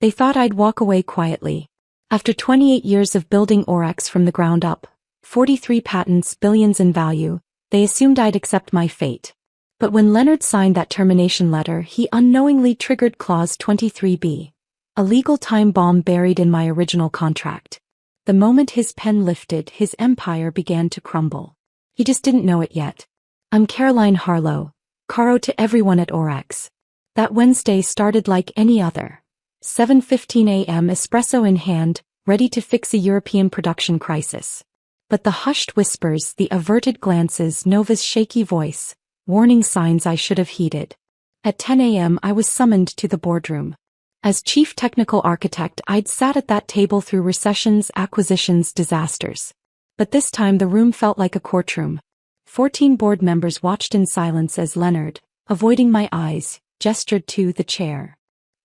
They thought I'd walk away quietly. After 28 years of building Orex from the ground up, 43 patents, billions in value, they assumed I'd accept my fate. But when Leonard signed that termination letter, he unknowingly triggered Clause 23B, a legal time bomb buried in my original contract. The moment his pen lifted, his empire began to crumble. He just didn't know it yet. I'm Caroline Harlow, Caro to everyone at Orex. That Wednesday started like any other. 7:15 a.m. espresso in hand, ready to fix a European production crisis. But the hushed whispers, the averted glances, Nova's shaky voice, warning signs I should have heeded. At 10 a.m. I was summoned to the boardroom. As chief technical architect, I'd sat at that table through recessions, acquisitions, disasters. But this time the room felt like a courtroom. 14 board members watched in silence as Leonard, avoiding my eyes, gestured to the chair.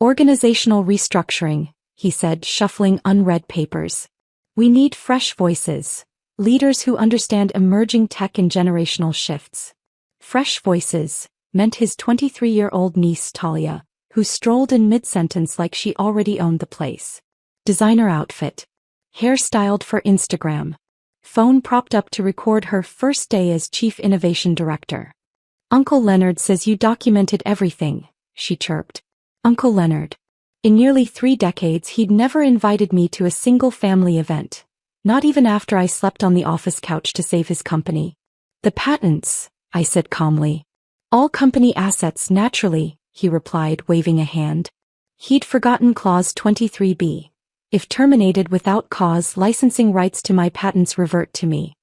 Organizational restructuring, he said, shuffling unread papers. We need fresh voices. Leaders who understand emerging tech and generational shifts. Fresh voices, meant his 23-year-old niece Talia, who strolled in mid-sentence like she already owned the place. Designer outfit. Hair styled for Instagram. Phone propped up to record her first day as Chief Innovation Director. Uncle Leonard says you documented everything, she chirped. Uncle Leonard. In nearly 3 decades he'd never invited me to a single family event. Not even after I slept on the office couch to save his company. The patents, I said calmly. All company assets naturally, he replied, waving a hand. He'd forgotten Clause 23B. If terminated without cause, licensing rights to my patents revert to me.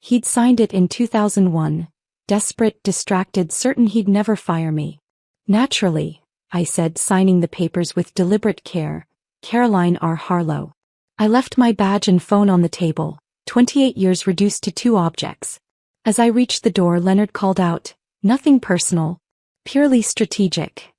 He'd signed it in 2001, desperate, distracted, certain he'd never fire me. Naturally, I said, signing the papers with deliberate care, Caroline R. Harlow. I left my badge and phone on the table, 28 years reduced to 2 objects. As I reached the door, Leonard called out, nothing personal, purely strategic.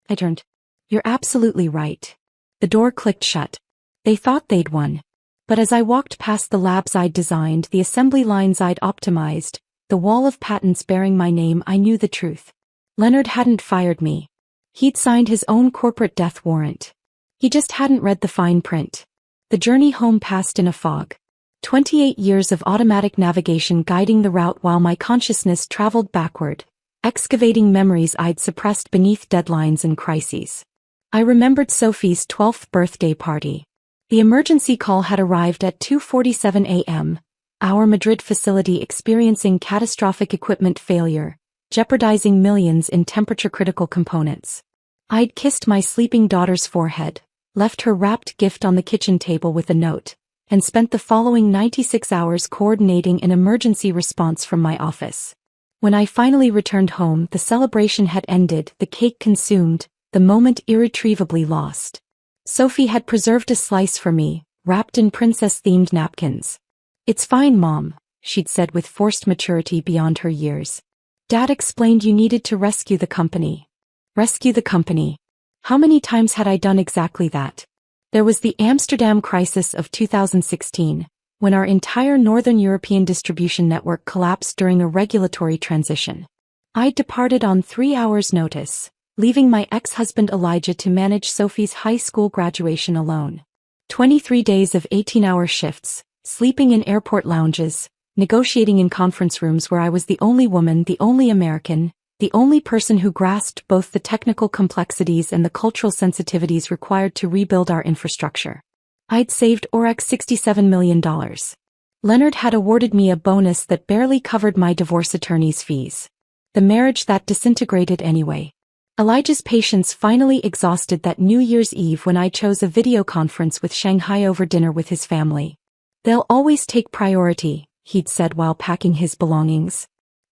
I turned. You're absolutely right. The door clicked shut. They thought they'd won. But as I walked past the labs I'd designed, the assembly lines I'd optimized, the wall of patents bearing my name, I knew the truth. Leonard hadn't fired me. He'd signed his own corporate death warrant. He just hadn't read the fine print. The journey home passed in a fog. 28 years of automatic navigation guiding the route while my consciousness traveled backward, excavating memories I'd suppressed beneath deadlines and crises. I remembered Sophie's 12th birthday party. The emergency call had arrived at 2:47 a.m., our Madrid facility experiencing catastrophic equipment failure, jeopardizing millions in temperature-critical components. I'd kissed my sleeping daughter's forehead, left her wrapped gift on the kitchen table with a note, and spent the following 96 hours coordinating an emergency response from my office. When I finally returned home, the celebration had ended, the cake consumed, the moment irretrievably lost. Sophie had preserved a slice for me, wrapped in princess-themed napkins. It's fine, Mom, she'd said with forced maturity beyond her years. Dad explained you needed to rescue the company. Rescue the company. How many times had I done exactly that? There was the Amsterdam crisis of 2016, when our entire Northern European distribution network collapsed during a regulatory transition. I'd departed on 3 hours' notice, leaving my ex-husband Elijah to manage Sophie's high school graduation alone. 23 days of 18-hour shifts, sleeping in airport lounges, negotiating in conference rooms where I was the only woman, the only American, the only person who grasped both the technical complexities and the cultural sensitivities required to rebuild our infrastructure. I'd saved Orex $67 million. Leonard had awarded me a bonus that barely covered my divorce attorney's fees. The marriage that disintegrated anyway. Elijah's patience finally exhausted that New Year's Eve when I chose a video conference with Shanghai over dinner with his family. They'll always take priority, he'd said while packing his belongings.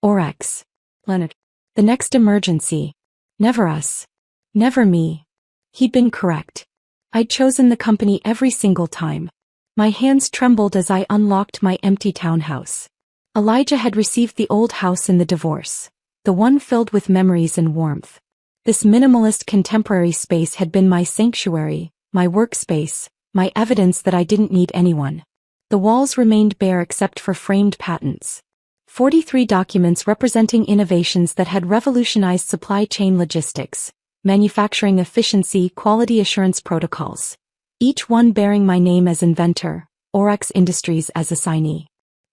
Orex. Leonard. The next emergency. Never us. Never me. He'd been correct. I'd chosen the company every single time. My hands trembled as I unlocked my empty townhouse. Elijah had received the old house in the divorce, the one filled with memories and warmth. This minimalist contemporary space had been my sanctuary, my workspace, my evidence that I didn't need anyone. The walls remained bare except for framed patents. 43 documents representing innovations that had revolutionized supply chain logistics, manufacturing efficiency, quality assurance protocols. Each one bearing my name as inventor, Orex Industries as assignee.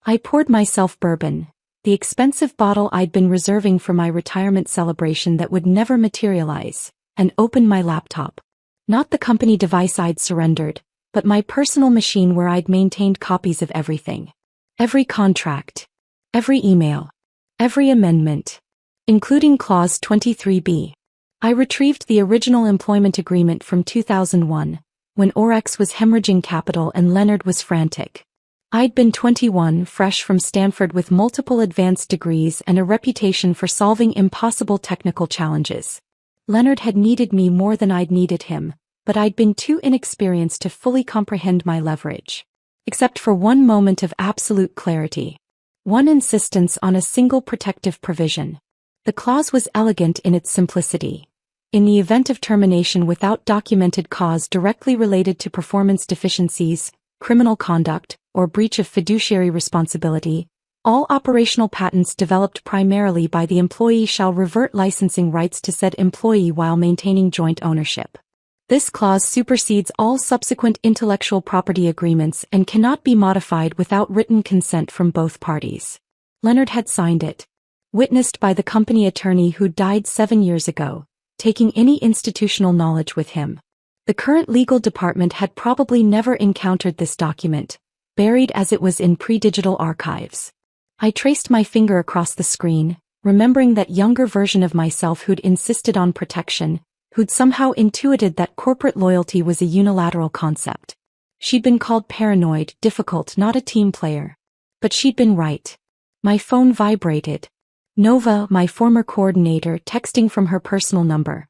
I poured myself bourbon, the expensive bottle I'd been reserving for my retirement celebration that would never materialize, and opened my laptop. Not the company device I'd surrendered, but my personal machine where I'd maintained copies of everything. Every contract. Every email. Every amendment. Including Clause 23B. I retrieved the original employment agreement from 2001, when Orex was hemorrhaging capital and Leonard was frantic. I'd been 21, fresh from Stanford with multiple advanced degrees and a reputation for solving impossible technical challenges. Leonard had needed me more than I'd needed him, but I'd been too inexperienced to fully comprehend my leverage. Except for one moment of absolute clarity. One insistence on a single protective provision. The clause was elegant in its simplicity. In the event of termination without documented cause directly related to performance deficiencies, criminal conduct, or breach of fiduciary responsibility, all operational patents developed primarily by the employee shall revert licensing rights to said employee while maintaining joint ownership. This clause supersedes all subsequent intellectual property agreements and cannot be modified without written consent from both parties. Leonard had signed it. Witnessed by the company attorney who died 7 years ago, taking any institutional knowledge with him. The current legal department had probably never encountered this document, buried as it was in pre-digital archives. I traced my finger across the screen, remembering that younger version of myself who'd insisted on protection, who'd somehow intuited that corporate loyalty was a unilateral concept. She'd been called paranoid, difficult, not a team player. But she'd been right. My phone vibrated. Nova, my former coordinator, texting from her personal number.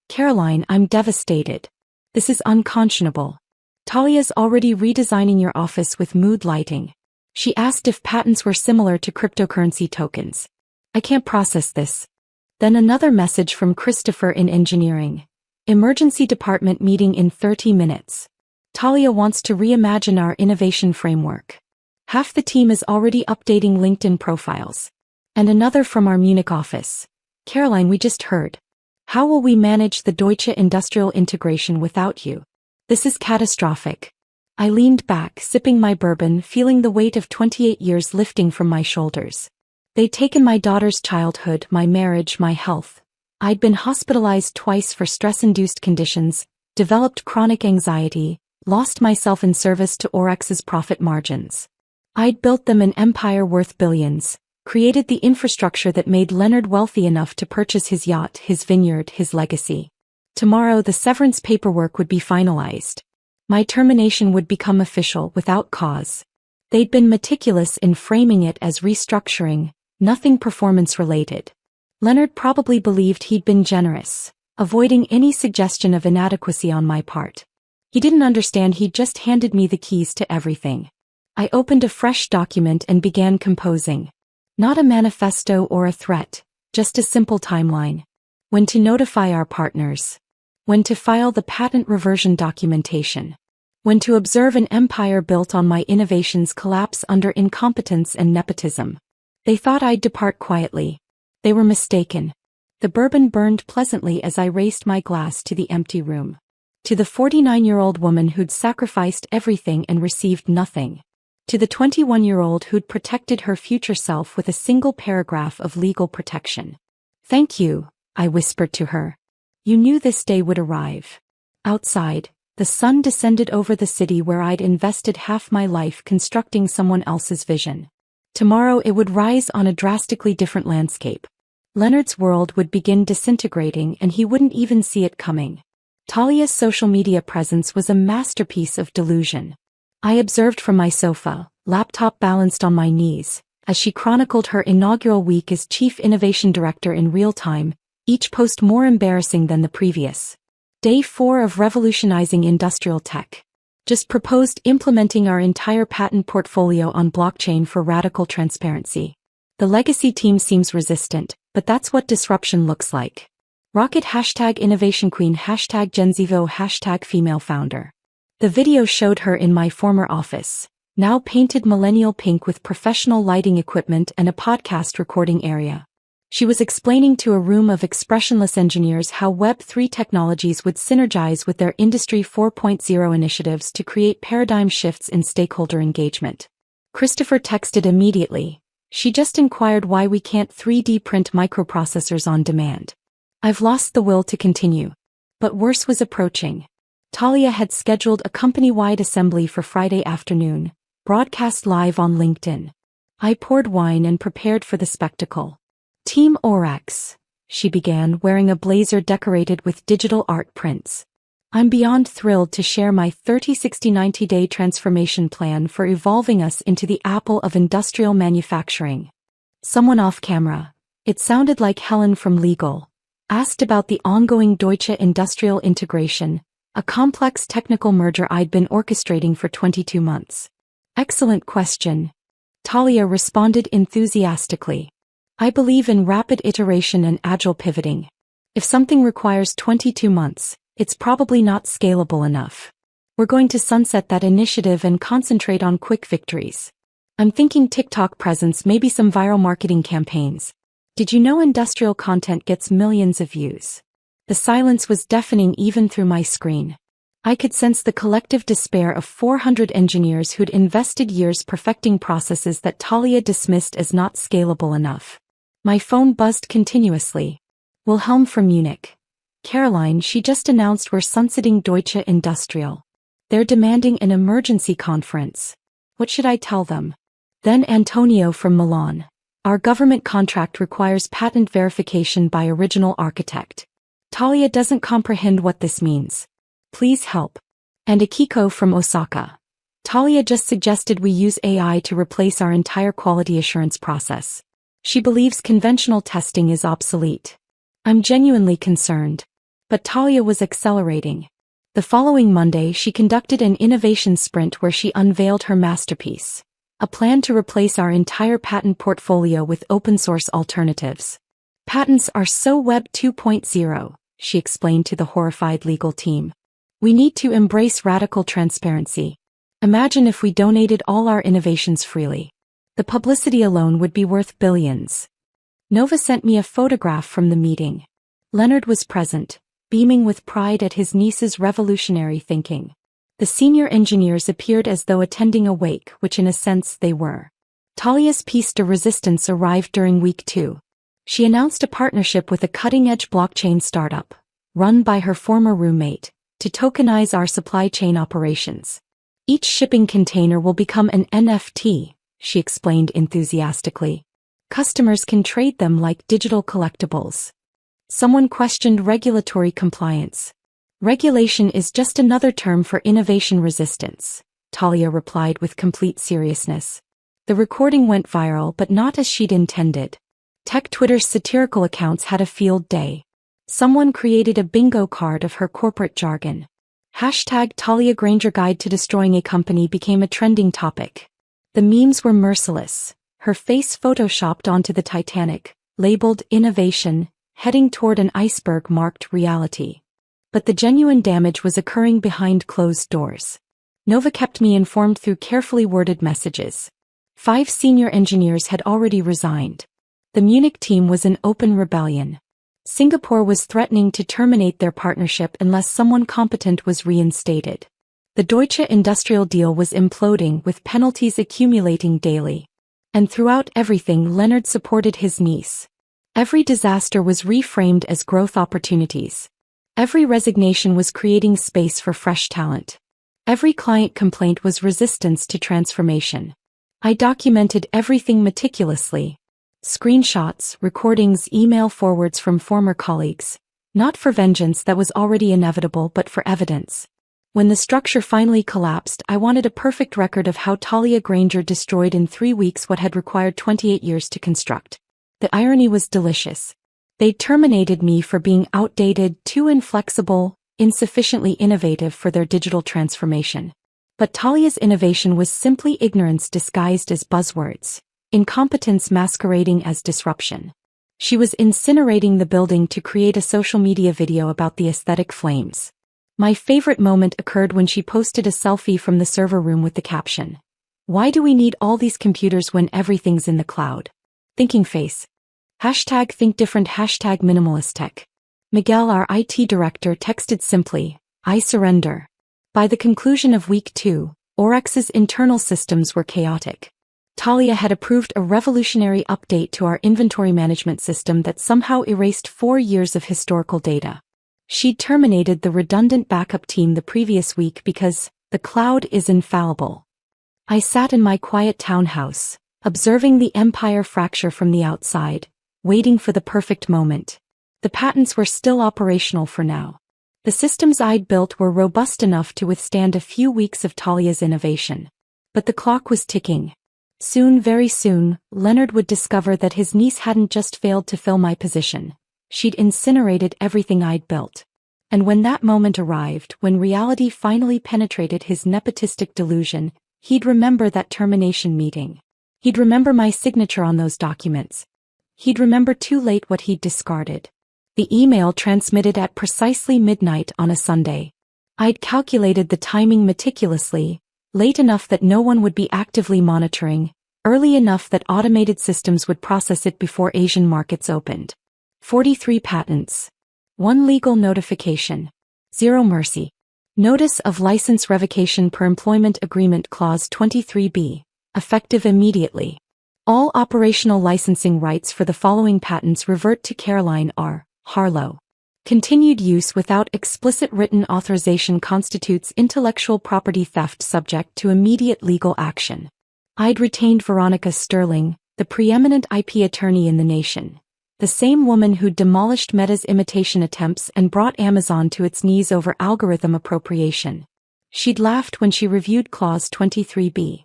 Caroline, I'm devastated. This is unconscionable. Talia's already redesigning your office with mood lighting. She asked if patents were similar to cryptocurrency tokens. I can't process this. Then another message from Christopher in engineering. Emergency department meeting in 30 minutes. Talia wants to reimagine our innovation framework. Half the team is already updating LinkedIn profiles. And another from our Munich office. Caroline, we just heard. How will we manage the Deutsche Industrial integration without you? This is catastrophic. I leaned back, sipping my bourbon, feeling the weight of 28 years lifting from my shoulders. They'd taken my daughter's childhood, my marriage, my health. I'd been hospitalized twice for stress-induced conditions, developed chronic anxiety, lost myself in service to Orex's profit margins. I'd built them an empire worth billions, created the infrastructure that made Leonard wealthy enough to purchase his yacht, his vineyard, his legacy. Tomorrow the severance paperwork would be finalized. My termination would become official without cause. They'd been meticulous in framing it as restructuring, nothing performance-related. Leonard probably believed he'd been generous, avoiding any suggestion of inadequacy on my part. He didn't understand he'd just handed me the keys to everything. I opened a fresh document and began composing. Not a manifesto or a threat, just a simple timeline. When to notify our partners. When to file the patent reversion documentation. When to observe an empire built on my innovations collapse under incompetence and nepotism. They thought I'd depart quietly. They were mistaken. The bourbon burned pleasantly as I raised my glass to the empty room. To the 49-year-old woman who'd sacrificed everything and received nothing. To the 21-year-old who'd protected her future self with a single paragraph of legal protection. Thank you, I whispered to her. You knew this day would arrive. Outside, the sun descended over the city where I'd invested half my life constructing someone else's vision. Tomorrow it would rise on a drastically different landscape. Leonard's world would begin disintegrating and he wouldn't even see it coming. Talia's social media presence was a masterpiece of delusion. I observed from my sofa, laptop balanced on my knees, as she chronicled her inaugural week as Chief Innovation Director in real time, each post more embarrassing than the previous. Day 4 of revolutionizing industrial tech. Just proposed implementing our entire patent portfolio on blockchain for radical transparency. The legacy team seems resistant, but that's what disruption looks like. Rocket #innovation queen #GenZivo #female founder. The video showed her in my former office, now painted millennial pink with professional lighting equipment and a podcast recording area. She was explaining to a room of expressionless engineers how Web3 technologies would synergize with their Industry 4.0 initiatives to create paradigm shifts in stakeholder engagement. Christopher texted immediately. She just inquired why we can't 3D print microprocessors on demand. I've lost the will to continue. But worse was approaching. Talia had scheduled a company-wide assembly for Friday afternoon, broadcast live on LinkedIn. I poured wine and prepared for the spectacle. Team Orex, she began, wearing a blazer decorated with digital art prints. I'm beyond thrilled to share my 30-60-90-day transformation plan for evolving us into the Apple of industrial manufacturing. Someone off camera, it sounded like Helen from Legal, asked about the ongoing Deutsche Industrial Integration, a complex technical merger I'd been orchestrating for 22 months. Excellent question. Talia responded enthusiastically. I believe in rapid iteration and agile pivoting. If something requires 22 months, it's probably not scalable enough. We're going to sunset that initiative and concentrate on quick victories. I'm thinking TikTok presence, maybe some viral marketing campaigns. Did you know industrial content gets millions of views? The silence was deafening even through my screen. I could sense the collective despair of 400 engineers who'd invested years perfecting processes that Talia dismissed as not scalable enough. My phone buzzed continuously. Wilhelm from Munich. Caroline, she just announced we're sunsetting Deutsche Industrial. They're demanding an emergency conference. What should I tell them? Then Antonio from Milan. Our government contract requires patent verification by original architect. Talia doesn't comprehend what this means. Please help. And Akiko from Osaka. Talia just suggested we use AI to replace our entire quality assurance process. She believes conventional testing is obsolete. I'm genuinely concerned. But Talia was accelerating. The following Monday she conducted an innovation sprint where she unveiled her masterpiece. A plan to replace our entire patent portfolio with open-source alternatives. Patents are so Web 2.0, she explained to the horrified legal team. We need to embrace radical transparency. Imagine if we donated all our innovations freely. The publicity alone would be worth billions. Nova sent me a photograph from the meeting. Leonard was present, beaming with pride at his niece's revolutionary thinking. The senior engineers appeared as though attending a wake, which in a sense they were. Talia's piece de resistance arrived during week 2. She announced a partnership with a cutting-edge blockchain startup, run by her former roommate, to tokenize our supply chain operations. Each shipping container will become an NFT, she explained enthusiastically. Customers can trade them like digital collectibles. Someone questioned regulatory compliance. Regulation is just another term for innovation resistance, Talia replied with complete seriousness. The recording went viral, but not as she'd intended. Tech Twitter's satirical accounts had a field day. Someone created a bingo card of her corporate jargon. Hashtag Talia Granger Guide to Destroying a Company became a trending topic. The memes were merciless. Her face photoshopped onto the Titanic, labeled innovation, heading toward an iceberg marked reality. But the genuine damage was occurring behind closed doors. Nova kept me informed through carefully worded messages. 5 senior engineers had already resigned. The Munich team was in open rebellion. Singapore was threatening to terminate their partnership unless someone competent was reinstated. The Deutsche Industrial deal was imploding, with penalties accumulating daily. And throughout everything, Leonard supported his niece. Every disaster was reframed as growth opportunities. Every resignation was creating space for fresh talent. Every client complaint was resistance to transformation. I documented everything meticulously. Screenshots, recordings, email forwards from former colleagues. Not for vengeance that was already inevitable, but for evidence. When the structure finally collapsed, I wanted a perfect record of how Talia Granger destroyed in 3 weeks what had required 28 years to construct. The irony was delicious. They terminated me for being outdated, too inflexible, insufficiently innovative for their digital transformation. But Talia's innovation was simply ignorance disguised as buzzwords, incompetence masquerading as disruption. She was incinerating the building to create a social media video about the aesthetic flames. My favorite moment occurred when she posted a selfie from the server room with the caption, "Why do we need all these computers when everything's in the cloud?" Thinking face. Hashtag think different, hashtag minimalist tech. Miguel, our IT director, texted simply, I surrender. By the conclusion of week 2, Orex's internal systems were chaotic. Talia had approved a revolutionary update to our inventory management system that somehow erased 4 years of historical data. She'd terminated the redundant backup team the previous week because the cloud is infallible. I sat in my quiet townhouse, observing the empire fracture from the outside, waiting for the perfect moment. The patents were still operational for now. The systems I'd built were robust enough to withstand a few weeks of Talia's innovation. But the clock was ticking. Soon, very soon, Leonard would discover that his niece hadn't just failed to fill my position. She'd incinerated everything I'd built. And when that moment arrived, when reality finally penetrated his nepotistic delusion, he'd remember that termination meeting. He'd remember my signature on those documents. He'd remember too late what he'd discarded. The email transmitted at precisely midnight on a Sunday. I'd calculated the timing meticulously, late enough that no one would be actively monitoring, early enough that automated systems would process it before Asian markets opened. 43 patents. 1 legal notification. 0 mercy. Notice of license revocation per employment agreement clause 23B. Effective immediately. All operational licensing rights for the following patents revert to Caroline R. Harlow. Continued use without explicit written authorization constitutes intellectual property theft subject to immediate legal action. I'd retained Veronica Sterling, the preeminent IP attorney in the nation. The same woman who'd demolished Meta's imitation attempts and brought Amazon to its knees over algorithm appropriation. She'd laughed when she reviewed Clause 23B.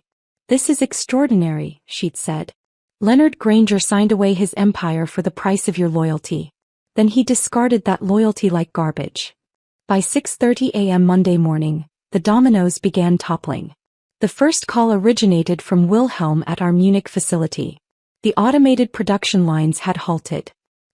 This is extraordinary, she'd said. Leonard Granger signed away his empire for the price of your loyalty. Then he discarded that loyalty like garbage. By 6:30 a.m. Monday morning, the dominoes began toppling. The first call originated from Wilhelm at our Munich facility. The automated production lines had halted.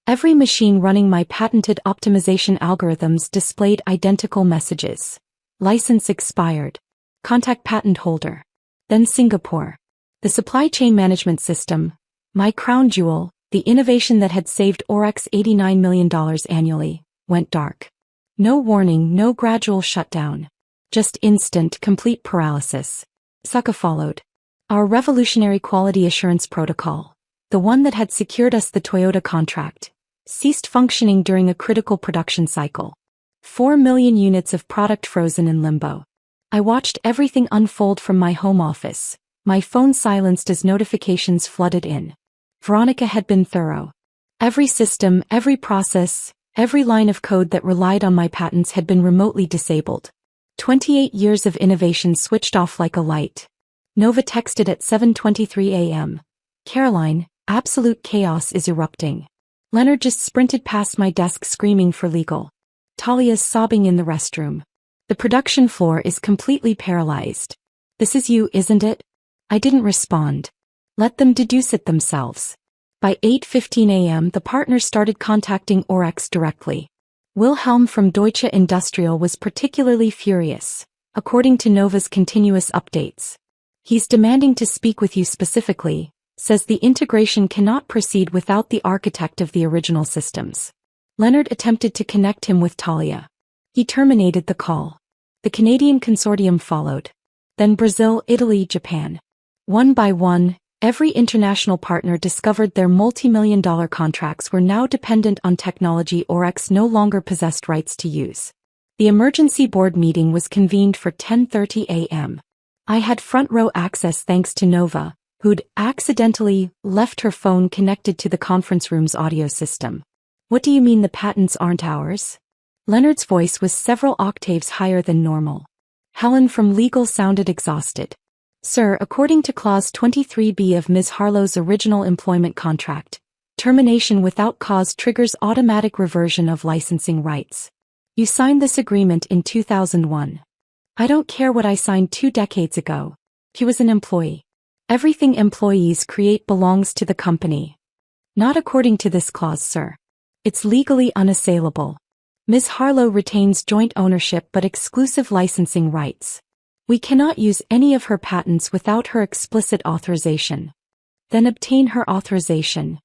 Every machine running my patented optimization algorithms displayed identical messages. License expired. Contact patent holder. Then Singapore. The supply chain management system, my crown jewel, the innovation that had saved Orex $89 million annually, went dark. No warning, no gradual shutdown. Just instant, complete paralysis. Succa followed. Our revolutionary quality assurance protocol, the one that had secured us the Toyota contract, ceased functioning during a critical production cycle. 4 million units of product frozen in limbo. I watched everything unfold from my home office, my phone silenced as notifications flooded in. Veronica had been thorough. Every system, every process, every line of code that relied on my patents had been remotely disabled. 28 years of innovation switched off like a light. Nova texted at 7:23 a.m. Caroline, absolute chaos is erupting. Leonard just sprinted past my desk screaming for legal. Talia's sobbing in the restroom. The production floor is completely paralyzed. This is you, isn't it? I didn't respond. Let them deduce it themselves. By 8:15 a.m. the partners started contacting Orex directly. Wilhelm from Deutsche Industrial was particularly furious, according to Nova's continuous updates. He's demanding to speak with you specifically, says the integration cannot proceed without the architect of the original systems. Leonard attempted to connect him with Talia. He terminated the call. The Canadian consortium followed. Then Brazil, Italy, Japan. One by one, every international partner discovered their multi-million-dollar contracts were now dependent on technology Orex no longer possessed rights to use. The emergency board meeting was convened for 10:30 a.m. I had front-row access thanks to Nova, who'd accidentally left her phone connected to the conference room's audio system. What do you mean the patents aren't ours? Leonard's voice was several octaves higher than normal. Helen from legal sounded exhausted. Sir, according to Clause 23B of Ms. Harlow's original employment contract, termination without cause triggers automatic reversion of licensing rights. You signed this agreement in 2001. I don't care what I signed 2 decades ago. He was an employee. Everything employees create belongs to the company. Not according to this clause, sir. It's legally unassailable. Ms. Harlow retains joint ownership but exclusive licensing rights. We cannot use any of her patents without her explicit authorization. Then obtain her authorization.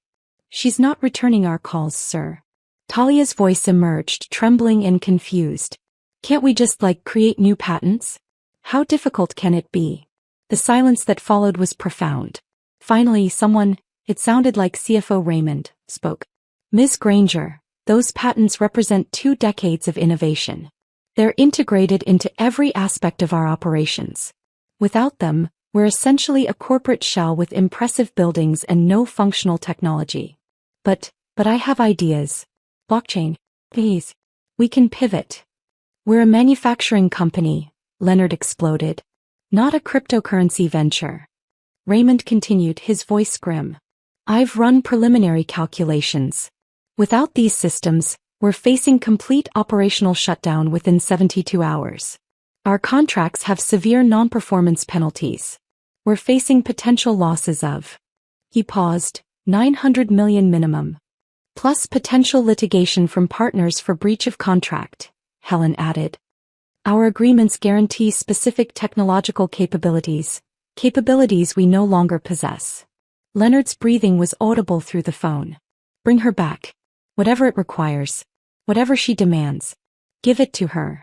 She's not returning our calls, sir. Talia's voice emerged, trembling and confused. Can't we just, create new patents? How difficult can it be? The silence that followed was profound. Finally, someone, it sounded like CFO Raymond, spoke. Ms. Granger, those patents represent 2 decades of innovation. They're integrated into every aspect of our operations. Without them, we're essentially a corporate shell with impressive buildings and no functional technology. But I have ideas. Blockchain, please. We can pivot. We're a manufacturing company, Leonard exploded. Not a cryptocurrency venture. Raymond continued, his voice grim. I've run preliminary calculations. Without these systems, we're facing complete operational shutdown within 72 hours. Our contracts have severe non-performance penalties. We're facing potential losses of, he paused, 900 million minimum. Plus potential litigation from partners for breach of contract, Helen added. Our agreements guarantee specific technological capabilities we no longer possess. Leonard's breathing was audible through the phone. Bring her back. Whatever it requires. Whatever she demands. Give it to her.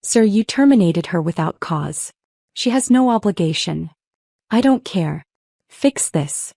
Sir, you terminated her without cause. She has no obligation. I don't care. Fix this.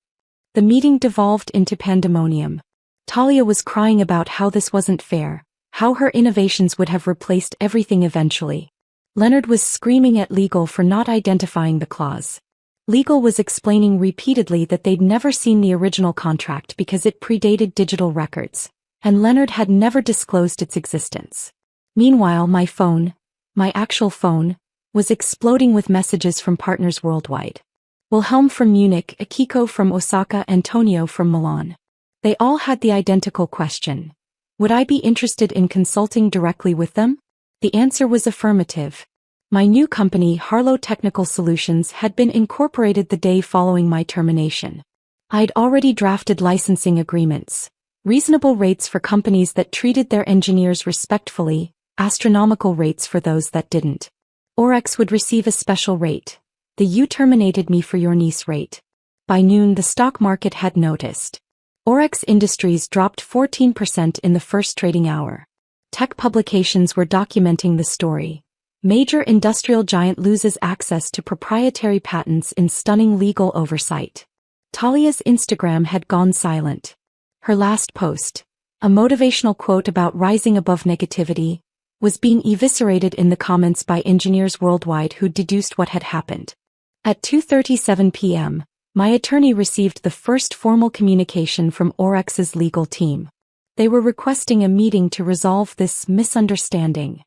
The meeting devolved into pandemonium. Talia was crying about how this wasn't fair, how her innovations would have replaced everything eventually. Leonard was screaming at legal for not identifying the clause. Legal was explaining repeatedly that they'd never seen the original contract because it predated digital records, and Leonard had never disclosed its existence. Meanwhile, my phone, my actual phone, was exploding with messages from partners worldwide. Wilhelm from Munich, Akiko from Osaka, Antonio from Milan. They all had the identical question. Would I be interested in consulting directly with them? The answer was affirmative. My new company, Harlow Technical Solutions, had been incorporated the day following my termination. I'd already drafted licensing agreements, reasonable rates for companies that treated their engineers respectfully, astronomical rates for those that didn't. Orex would receive a special rate, the "you terminated me for your niece" rate. By noon, the stock market had noticed. Orex Industries dropped 14% in the first trading hour. Tech publications were documenting the story. Major industrial giant loses access to proprietary patents in stunning legal oversight. Talia's Instagram had gone silent. Her last post, a motivational quote about rising above negativity, was being eviscerated in the comments by engineers worldwide who deduced what had happened. At 2:37 p.m., my attorney received the first formal communication from Orex's legal team. They were requesting a meeting to resolve this misunderstanding.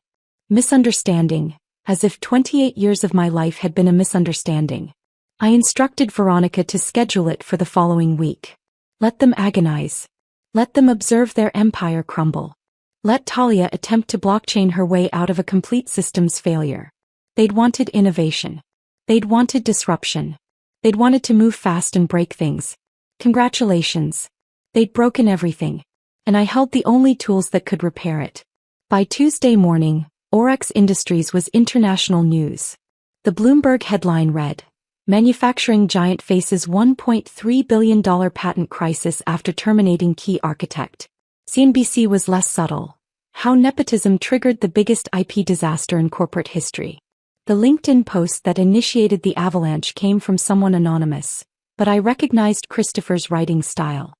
Misunderstanding, as if 28 years of my life had been a misunderstanding. I instructed Veronica to schedule it for the following week. Let them agonize. Let them observe their empire crumble. Let Talia attempt to blockchain her way out of a complete systems failure. They'd wanted innovation. They'd wanted disruption. They'd wanted to move fast and break things. Congratulations. They'd broken everything. And I held the only tools that could repair it. By Tuesday morning, Orex Industries was international news. The Bloomberg headline read, "Manufacturing giant faces $1.3 billion patent crisis after terminating key architect." CNBC was less subtle. How nepotism triggered the biggest IP disaster in corporate history. The LinkedIn post that initiated the avalanche came from someone anonymous, but I recognized Christopher's writing style.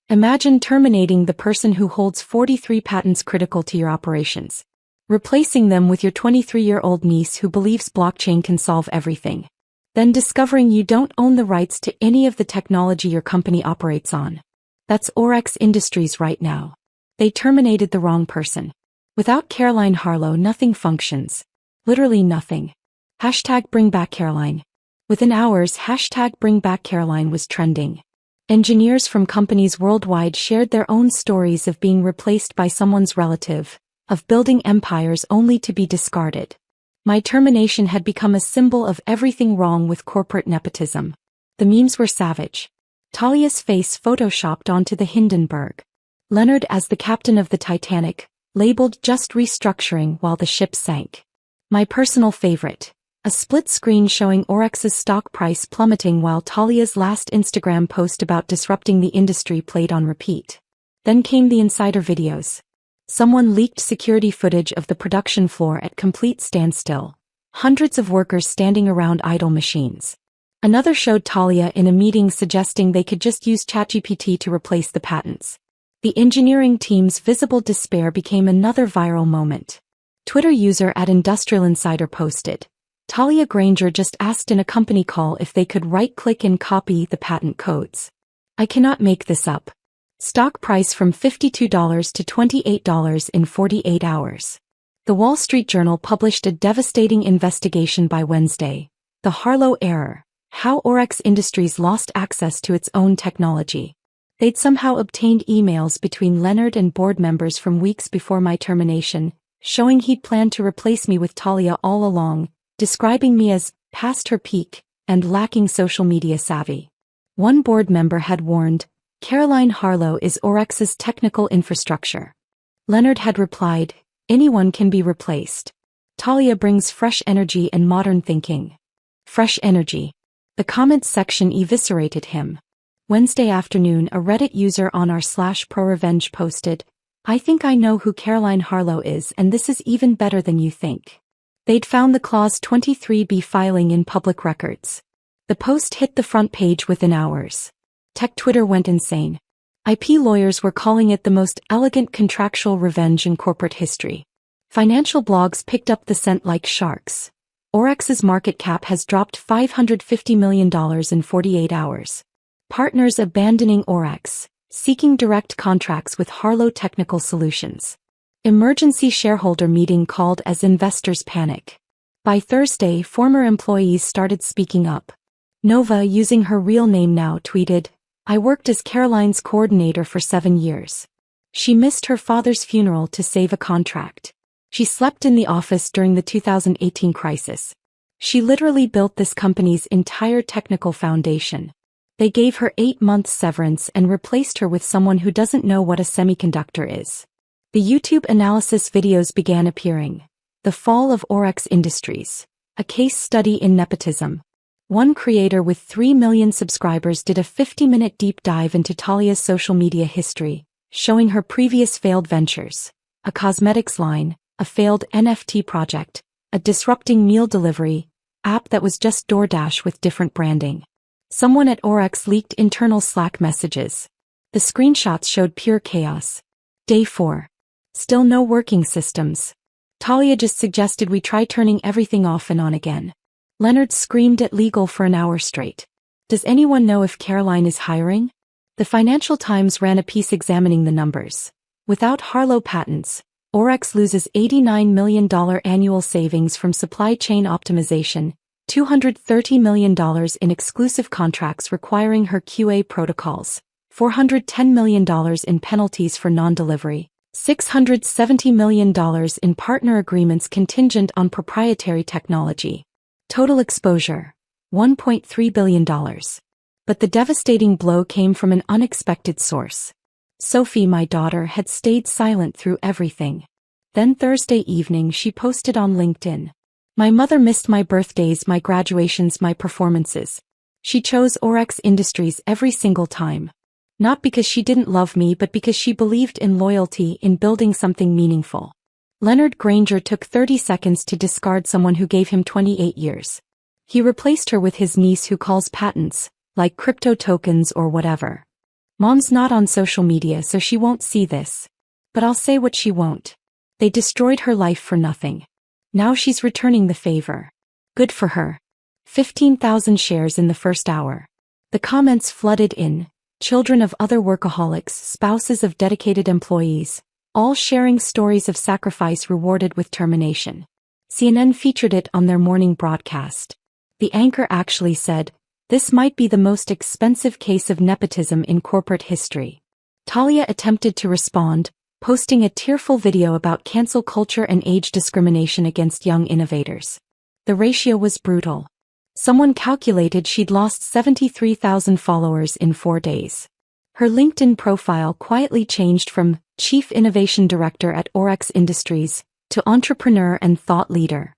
Imagine terminating the person who holds 43 patents critical to your operations, replacing them with your 23-year-old niece who believes blockchain can solve everything. Then discovering you don't own the rights to any of the technology your company operates on. That's Orex Industries right now. They terminated the wrong person. Without Caroline Harlow, nothing functions. Literally nothing. #BringBackCaroline. Within hours, #BringBackCaroline was trending. Engineers from companies worldwide shared their own stories of being replaced by someone's relative, of building empires only to be discarded. My termination had become a symbol of everything wrong with corporate nepotism. The memes were savage. Talia's face photoshopped onto the Hindenburg. Leonard as the captain of the Titanic, labeled just restructuring while the ship sank. My personal favorite, A split screen showing Orex's stock price plummeting while Talia's last Instagram post about disrupting the industry played on repeat. Then came the insider videos. Someone leaked security footage of the production floor at complete standstill, hundreds of workers standing around idle machines. Another showed Talia in a meeting suggesting they could just use ChatGPT to replace the patents. The engineering team's visible despair became another viral moment. Twitter user @IndustrialInsider posted, Talia Granger just asked in a company call if they could right-click and copy the patent codes. I cannot make this up. Stock price from $52 to $28 in 48 hours. The Wall Street Journal published a devastating investigation by Wednesday, The Harlow Error, How Orex Industries Lost Access to Its Own Technology. They'd somehow obtained emails between Leonard and board members from weeks before my termination, showing he'd planned to replace me with Talia all along, describing me as past her peak and lacking social media savvy. One board member had warned, Caroline Harlow is Orex's technical infrastructure. Leonard had replied, anyone can be replaced. Talia brings fresh energy and modern thinking. Fresh energy. The comments section eviscerated him. Wednesday afternoon, a Reddit user on r/ProRevenge posted, I think I know who Caroline Harlow is, and this is even better than you think. They'd found the Clause 23B filing in public records. The post hit the front page within hours. Tech Twitter went insane. IP lawyers were calling it the most elegant contractual revenge in corporate history. Financial blogs picked up the scent like sharks. Orex's market cap has dropped $550 million in 48 hours. Partners abandoning Orex, seeking direct contracts with Harlow Technical Solutions. Emergency shareholder meeting called as investors panic. By Thursday, former employees started speaking up. Nova, using her real name now, tweeted, I worked as Caroline's coordinator for 7 years. She missed her father's funeral to save a contract. She slept in the office during the 2018 crisis. She literally built this company's entire technical foundation. They gave her 8 months severance and replaced her with someone who doesn't know what a semiconductor is. The YouTube analysis videos began appearing. The Fall of Orex Industries. A case study in nepotism. One creator with 3 million subscribers did a 50-minute deep dive into Talia's social media history, showing her previous failed ventures. A cosmetics line, a failed NFT project, a disrupting meal delivery app that was just DoorDash with different branding. Someone at Orex leaked internal Slack messages. The screenshots showed pure chaos. Day 4. Still no working systems. Talia just suggested we try turning everything off and on again. Leonard screamed at legal for an hour straight. Does anyone know if Caroline is hiring? The Financial Times ran a piece examining the numbers. Without Harlow patents, Orex loses $89 million annual savings from supply chain optimization, $230 million in exclusive contracts requiring her QA protocols, $410 million in penalties for non-delivery, $670 million in partner agreements contingent on proprietary technology. Total exposure, $1.3 billion. But the devastating blow came from an unexpected source. Sophie, my daughter, had stayed silent through everything. Then Thursday evening she posted on LinkedIn. My mother missed my birthdays, my graduations, my performances. She chose Orex Industries every single time. Not because she didn't love me, but because she believed in loyalty, in building something meaningful. Leonard Granger took 30 seconds to discard someone who gave him 28 years. He replaced her with his niece who calls patents, like crypto tokens or whatever. Mom's not on social media so she won't see this. But I'll say what she won't. They destroyed her life for nothing. Now she's returning the favor. Good for her. 15,000 shares in the first hour. The comments flooded in. Children of other workaholics, spouses of dedicated employees, all sharing stories of sacrifice rewarded with termination. CNN featured it on their morning broadcast. The anchor actually said, "This might be the most expensive case of nepotism in corporate history." Talia attempted to respond, posting a tearful video about cancel culture and age discrimination against young innovators. The ratio was brutal. Someone calculated she'd lost 73,000 followers in 4 days. Her LinkedIn profile quietly changed from Chief Innovation Director at Orex Industries to entrepreneur and thought leader.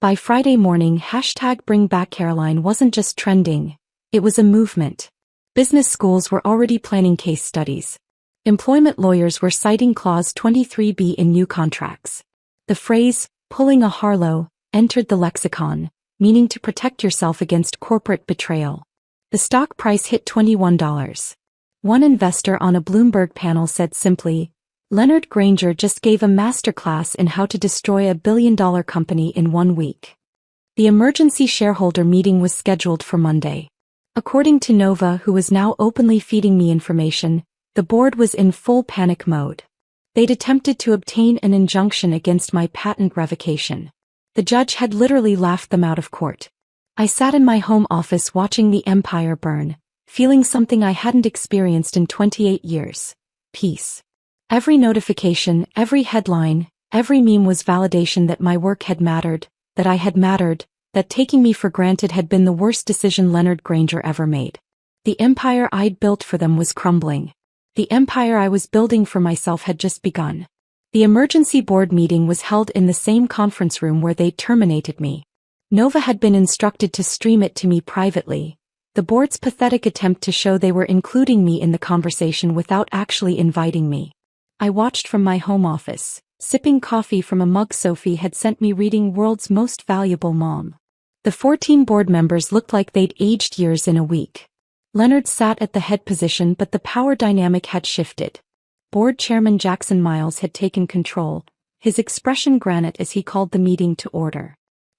By Friday morning, #BringBackCaroline wasn't just trending, it was a movement. Business schools were already planning case studies. Employment lawyers were citing Clause 23B in new contracts. The phrase, pulling a Harlow, entered the lexicon, meaning to protect yourself against corporate betrayal. The stock price hit $21. One investor on a Bloomberg panel said simply, "Leonard Granger just gave a masterclass in how to destroy a billion-dollar company in 1 week." The emergency shareholder meeting was scheduled for Monday. According to Nova, who was now openly feeding me information, the board was in full panic mode. They'd attempted to obtain an injunction against my patent revocation. The judge had literally laughed them out of court. I sat in my home office watching the empire burn, feeling something I hadn't experienced in 28 years. Peace. Every notification, every headline, every meme was validation that my work had mattered, that I had mattered, that taking me for granted had been the worst decision Leonard Granger ever made. The empire I'd built for them was crumbling. The empire I was building for myself had just begun. The emergency board meeting was held in the same conference room where they'd terminated me. Nova had been instructed to stream it to me privately. The board's pathetic attempt to show they were including me in the conversation without actually inviting me. I watched from my home office, sipping coffee from a mug Sophie had sent me reading World's Most Valuable Mom. The 14 board members looked like they'd aged years in a week. Leonard sat at the head position, but the power dynamic had shifted. Board chairman Jackson Miles had taken control, his expression granite as he called the meeting to order.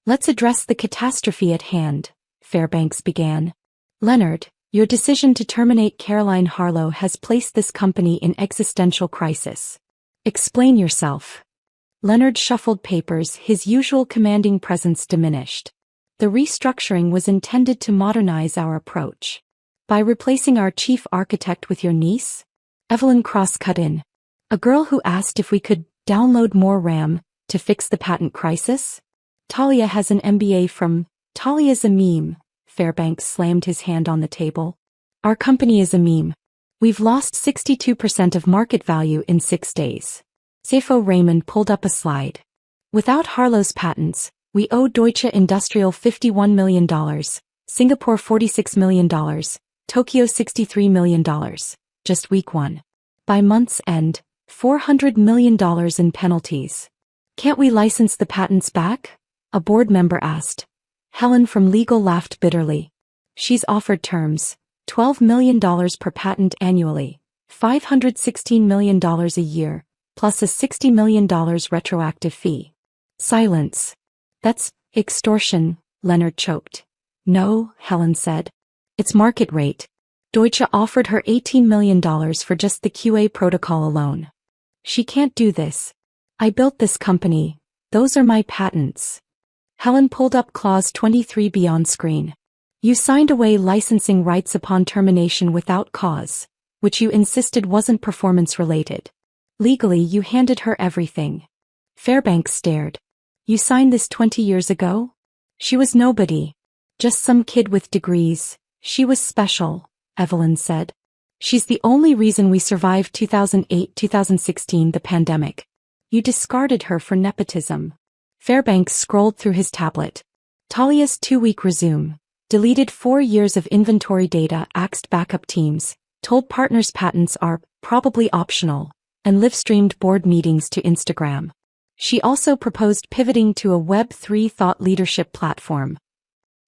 "Let's address the catastrophe at hand," Fairbanks began. "Leonard, your decision to terminate Caroline Harlow has placed this company in existential crisis. Explain yourself." Leonard shuffled papers, his usual commanding presence diminished. "The restructuring was intended to modernize our approach. By replacing our chief architect with your niece?" Evelyn Cross cut in. "A girl who asked if we could download more RAM to fix the patent crisis? Talia has an MBA from..." "Talia's a meme," Fairbanks slammed his hand on the table. "Our company is a meme. We've lost 62% of market value in 6 days." CFO Raymond pulled up a slide. "Without Harlow's patents, we owe Deutsche Industrial $51 million, Singapore $46 million, Tokyo $63 million, just week 1. By month's end, $400 million in penalties. Can't we license the patents back?" a board member asked. Helen from legal laughed bitterly. "She's offered terms, $12 million per patent annually, $516 million a year, plus a $60 million retroactive fee." Silence. "That's extortion," Leonard choked. "No," Helen said. "It's market rate. Deutsche offered her $18 million for just the QA protocol alone. She can't do this. I built this company. Those are my patents." Helen pulled up Clause 23B on screen. "You signed away licensing rights upon termination without cause, which you insisted wasn't performance-related. Legally, you handed her everything." Fairbanks stared. "You signed this 20 years ago? She was nobody. Just some kid with degrees. She was special," Evelyn said. "She's the only reason we survived 2008-2016, the pandemic. You discarded her for nepotism." Fairbanks scrolled through his tablet. "Talia's 2-week resume. Deleted 4 years of inventory data, axed backup teams, told partners patents are probably optional, and live-streamed board meetings to Instagram. She also proposed pivoting to a Web3 thought leadership platform."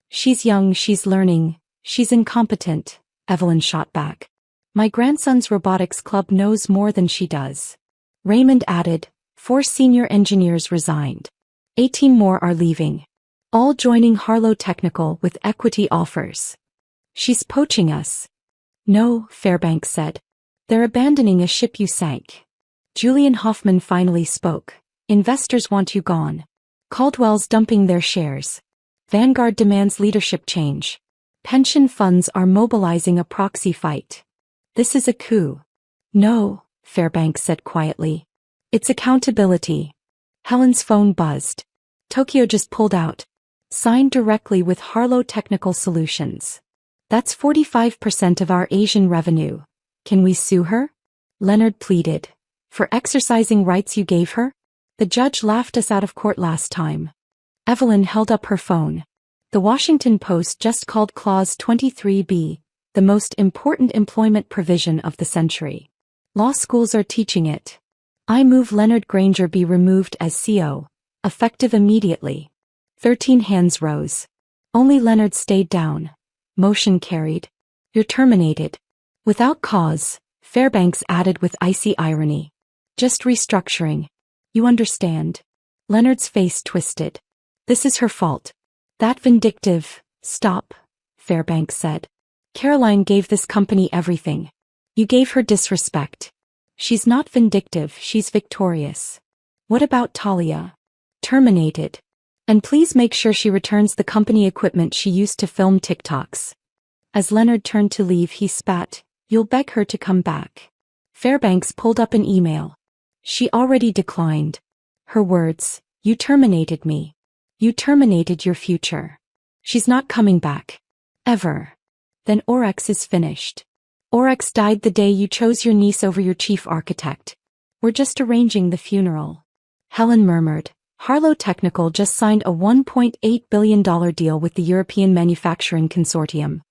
"She's young, she's learning, she's incompetent," Evelyn shot back. "My grandson's robotics club knows more than she does." Raymond added, 4 senior engineers resigned. 18 more are leaving. All joining Harlow Technical with equity offers. "She's poaching us." "No," Fairbanks said. "They're abandoning a ship you sank." Julian Hoffman finally spoke. "Investors want you gone. Caldwell's dumping their shares. Vanguard demands leadership change. Pension funds are mobilizing a proxy fight. This is a coup." "No," Fairbanks said quietly. "It's accountability." Helen's phone buzzed. "Tokyo just pulled out. Signed directly with Harlow Technical Solutions. That's 45% of our Asian revenue. Can we sue her?" Leonard pleaded. "For exercising rights you gave her? The judge laughed us out of court last time." Evelyn held up her phone. The Washington Post just called Clause 23B the most important employment provision of the century. Law schools are teaching it. I move Leonard Granger be removed as CO, effective immediately. 13 hands rose. Only Leonard stayed down. Motion carried. You're terminated. Without cause, Fairbanks added with icy irony. Just restructuring. You understand. Leonard's face twisted. This is her fault. That vindictive. Stop, Fairbanks said. Caroline gave this company everything. You gave her disrespect. She's not vindictive, she's victorious. What about Talia? Terminated. And please make sure she returns the company equipment she used to film TikToks. As Leonard turned to leave, he spat. You'll beg her to come back. Fairbanks pulled up an email. She already declined. Her words, you terminated me. You terminated your future. She's not coming back. Ever. Then Orex is finished. Orex died the day you chose your niece over your chief architect. We're just arranging the funeral. Helen murmured. Harlow Technical just signed a $1.8 billion deal with the European Manufacturing Consortium.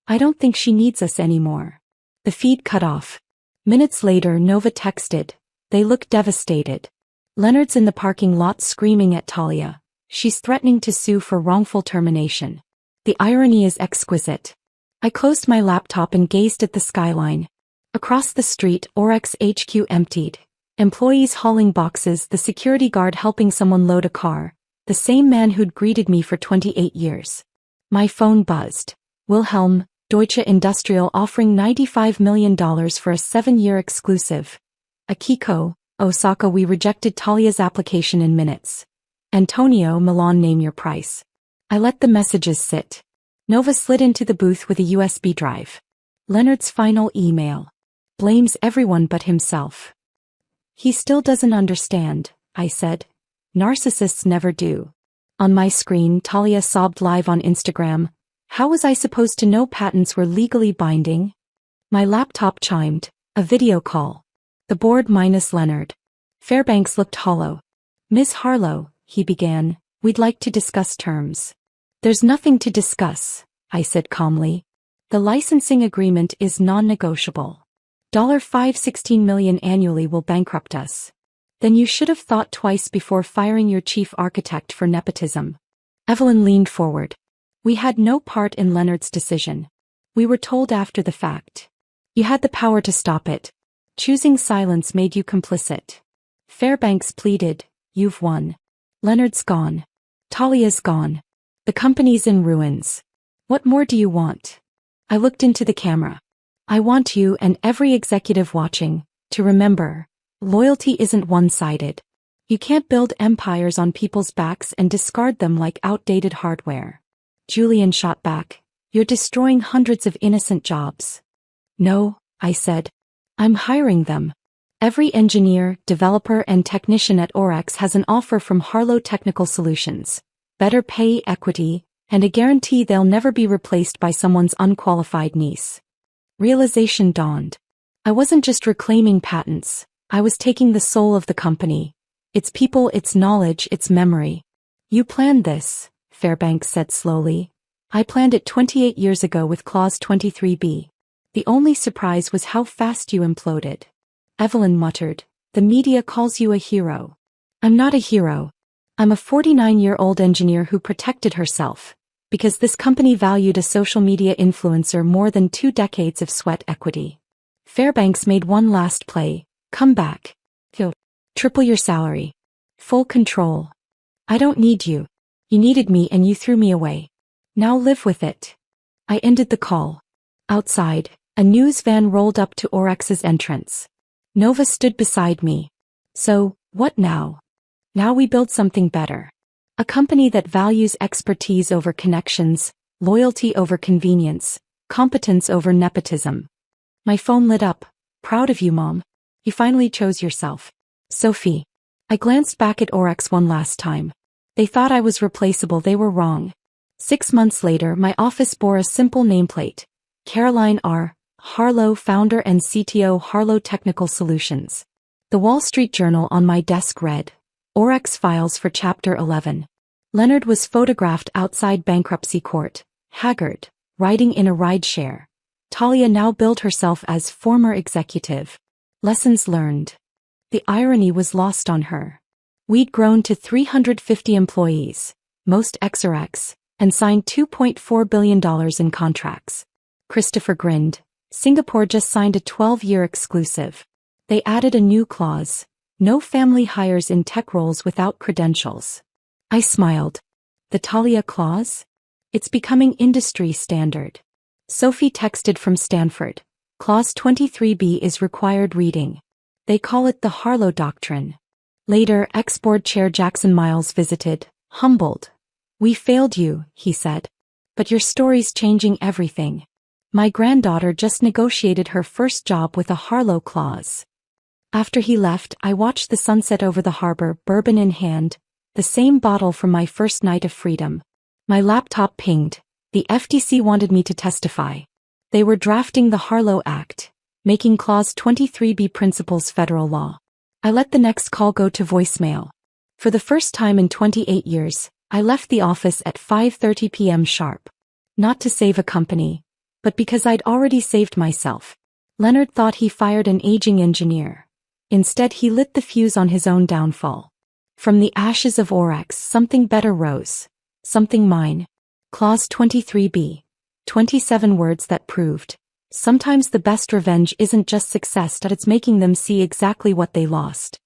I don't think she needs us anymore. The feed cut off. Minutes later, Nova texted. They look devastated. Leonard's in the parking lot screaming at Talia. She's threatening to sue for wrongful termination. The irony is exquisite. I closed my laptop and gazed at the skyline. Across the street, Orex HQ emptied. Employees hauling boxes, the security guard helping someone load a car, the same man who'd greeted me for 28 years. My phone buzzed. Wilhelm, Deutsche Industrial offering $95 million for a 7-year exclusive. Akiko, Osaka, we rejected Talia's application in minutes. Antonio, Milan, name your price. I let the messages sit. Nova slid into the booth with a USB drive. Leonard's final email. Blames everyone but himself. He still doesn't understand, I said. Narcissists never do. On my screen, Talia sobbed live on Instagram. How was I supposed to know patents were legally binding? My laptop chimed. A video call. The board minus Leonard. Fairbanks looked hollow. Ms. Harlow, he began, we'd like to discuss terms. There's nothing to discuss, I said calmly. The licensing agreement is non-negotiable. $516 million annually will bankrupt us. Then you should have thought twice before firing your chief architect for nepotism. Evelyn leaned forward. We had no part in Leonard's decision. We were told after the fact. You had the power to stop it. Choosing silence made you complicit. Fairbanks pleaded, you've won. Leonard's gone. Talia's gone. The company's in ruins. What more do you want? I looked into the camera. I want you and every executive watching to remember, loyalty isn't one-sided. You can't build empires on people's backs and discard them like outdated hardware. Julian shot back. You're destroying hundreds of innocent jobs. No, I said. I'm hiring them. Every engineer, developer and technician at Orex has an offer from Harlow Technical Solutions. Better pay, equity, and a guarantee they'll never be replaced by someone's unqualified niece. Realization dawned. I wasn't just reclaiming patents, I was taking the soul of the company. Its people, its knowledge, its memory. You planned this, Fairbanks said slowly. I planned it 28 years ago with Clause 23B. The only surprise was how fast you imploded. Evelyn muttered, the media calls you a hero. I'm not a hero. I'm a 49-year-old engineer who protected herself, because this company valued a social media influencer more than 2 decades of sweat equity. Fairbanks made one last play. Come back. Triple your salary. Full control. I don't need you. You needed me and you threw me away. Now live with it. I ended the call. Outside, a news van rolled up to Orex's entrance. Nova stood beside me. So, what now? Now we build something better. A company that values expertise over connections, loyalty over convenience, competence over nepotism. My phone lit up. Proud of you, Mom. You finally chose yourself. Sophie. I glanced back at Orex one last time. They thought I was replaceable, they were wrong. 6 months later, my office bore a simple nameplate. Caroline R. Harlow, founder and CTO, Harlow Technical Solutions. The Wall Street Journal on my desk read, Orex files for Chapter 11. Leonard was photographed outside bankruptcy court, haggard, riding in a rideshare. Talia now billed herself as former executive. Lessons learned. The irony was lost on her. We'd grown to 350 employees, most ex-or-ex, and signed $2.4 billion in contracts. Christopher grinned. Singapore just signed a 12-year exclusive. They added a new clause. No family hires in tech roles without credentials. I smiled. The Talia clause? It's becoming industry standard. Sophie texted from Stanford. Clause 23B is required reading. They call it the Harlow Doctrine. Later, ex-board chair Jackson Miles visited, humbled. We failed you, he said. But your story's changing everything. My granddaughter just negotiated her first job with a Harlow clause. After he left, I watched the sunset over the harbor, bourbon in hand, the same bottle from my first night of freedom. My laptop pinged. The FTC wanted me to testify. They were drafting the Harlow Act, making Clause 23B principles federal law. I let the next call go to voicemail. For the first time in 28 years, I left the office at 5:30 p.m. sharp. Not to save a company, but because I'd already saved myself. Leonard thought he fired an aging engineer. Instead, he lit the fuse on his own downfall. From the ashes of Orex, something better rose. Something mine. Clause 23B. 27 words that proved. Sometimes the best revenge isn't just success, but it's making them see exactly what they lost.